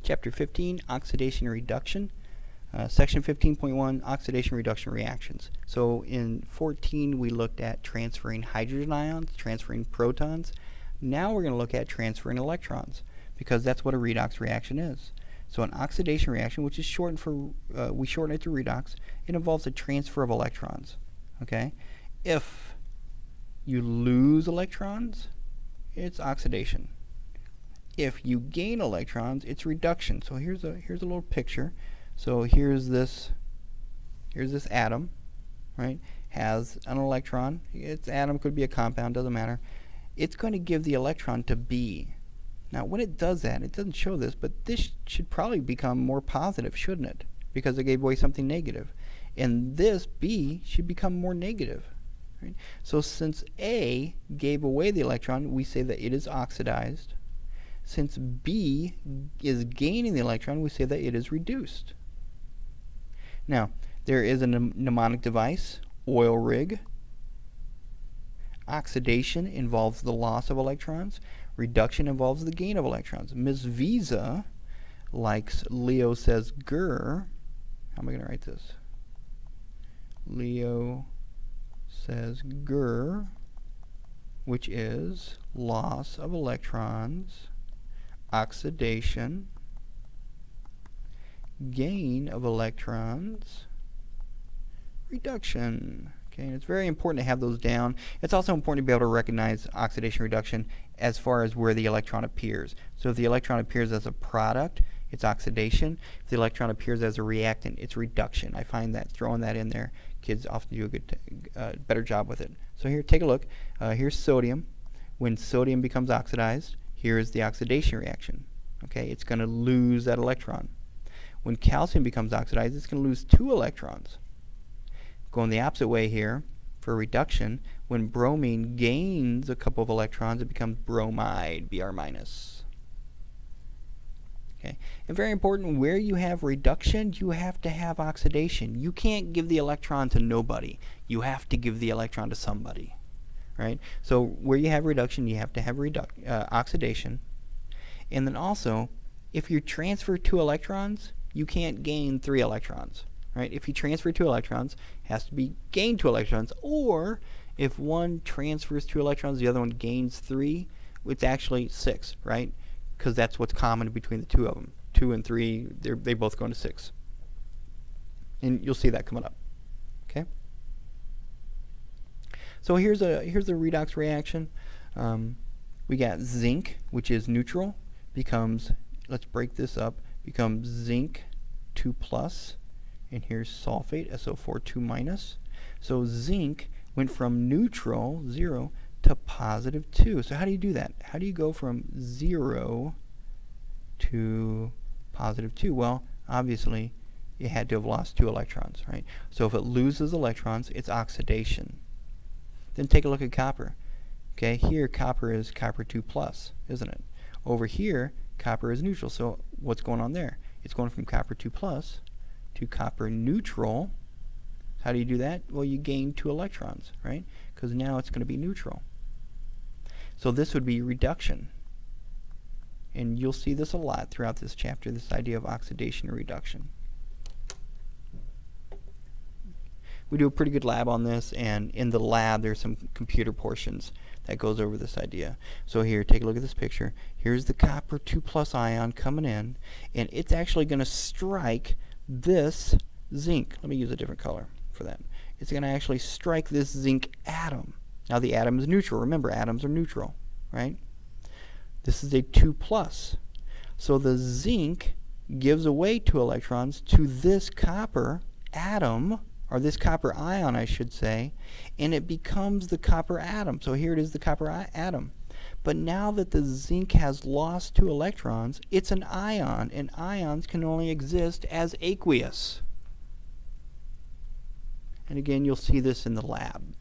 Chapter 15, Oxidation and Reduction. Section 15.1, Oxidation Reduction Reactions. So in 14 we looked at transferring hydrogen ions, transferring protons. Now we're going to look at transferring electrons, because that's what a redox reaction is. So an oxidation reaction, which is shortened for, we shorten it to redox, it involves a transfer of electrons. Okay? If you lose electrons, it's oxidation. If you gain electrons, it's reduction. So here's a little picture. So here's this atom, right? Has an electron. Its atom could be a compound, doesn't matter. It's going to give the electron to B. Now when it does that, it doesn't show this, but this should probably become more positive, shouldn't it? Because it gave away something negative. And this B should become more negative. Right? So since A gave away the electron, we say that it is oxidized. Since B is gaining the electron, we say that it is reduced. Now, there is a mnemonic device, oil rig. Oxidation involves the loss of electrons. Reduction involves the gain of electrons. Ms. Visa likes Leo says grr. How am I going to write this? Leo says grr, which is loss of electrons, oxidation, gain of electrons, reduction. Okay, and it's very important to have those down. It's also important to be able to recognize oxidation reduction as far as where the electron appears. So if the electron appears as a product, it's oxidation. If the electron appears as a reactant, it's reduction. I find that throwing that in there, kids often do a good, better job with it. So here, take a look. Here's sodium. When sodium becomes oxidized, here is the oxidation reaction. Okay, it's going to lose that electron. When calcium becomes oxidized, it's going to lose 2 electrons. Going the opposite way here, for reduction, when bromine gains a couple of electrons, it becomes bromide, Br minus. Okay, and very important, where you have reduction, you have to have oxidation. You can't give the electron to nobody. You have to give the electron to somebody. Right? So where you have reduction, you have to have oxidation. And then also, if you transfer 2 electrons, you can't gain 3 electrons. Right? If you transfer 2 electrons, it has to be gain 2 electrons. Or if one transfers 2 electrons, the other one gains 3, it's actually 6, right? Because that's what's common between the two of them. 2 and 3, they both go into 6. And you'll see that coming up. Okay? So here's a redox reaction. We got zinc, which is neutral, becomes, let's break this up, becomes zinc 2 plus, and here's sulfate, SO4 2 minus. So zinc went from neutral, 0, to positive 2. So how do you do that? How do you go from 0 to positive 2? Well, obviously, it had to have lost 2 electrons, right? So if it loses electrons, it's oxidation. Then take a look at copper. Okay, here copper is copper 2 plus, isn't it? Over here, copper is neutral. So what's going on there? It's going from copper 2 plus to copper neutral. How do you do that? Well, you gain 2 electrons, right? Because now it's going to be neutral. So this would be reduction. And you'll see this a lot throughout this chapter, this idea of oxidation and reduction. We do a pretty good lab on this, and in the lab there's some computer portions that goes over this idea. So here, take a look at this picture. Here's the copper 2 plus ion coming in, and it's actually going to strike this zinc. Let me use a different color for that. It's going to actually strike this zinc atom. Now the atom is neutral. Remember, atoms are neutral, right? This is a 2 plus. So the zinc gives away 2 electrons to this copper atom, or this copper ion, I should say, and it becomes the copper atom. So here it is, the copper atom. But now that the zinc has lost 2 electrons, it's an ion, and ions can only exist as aqueous. And again, you'll see this in the lab.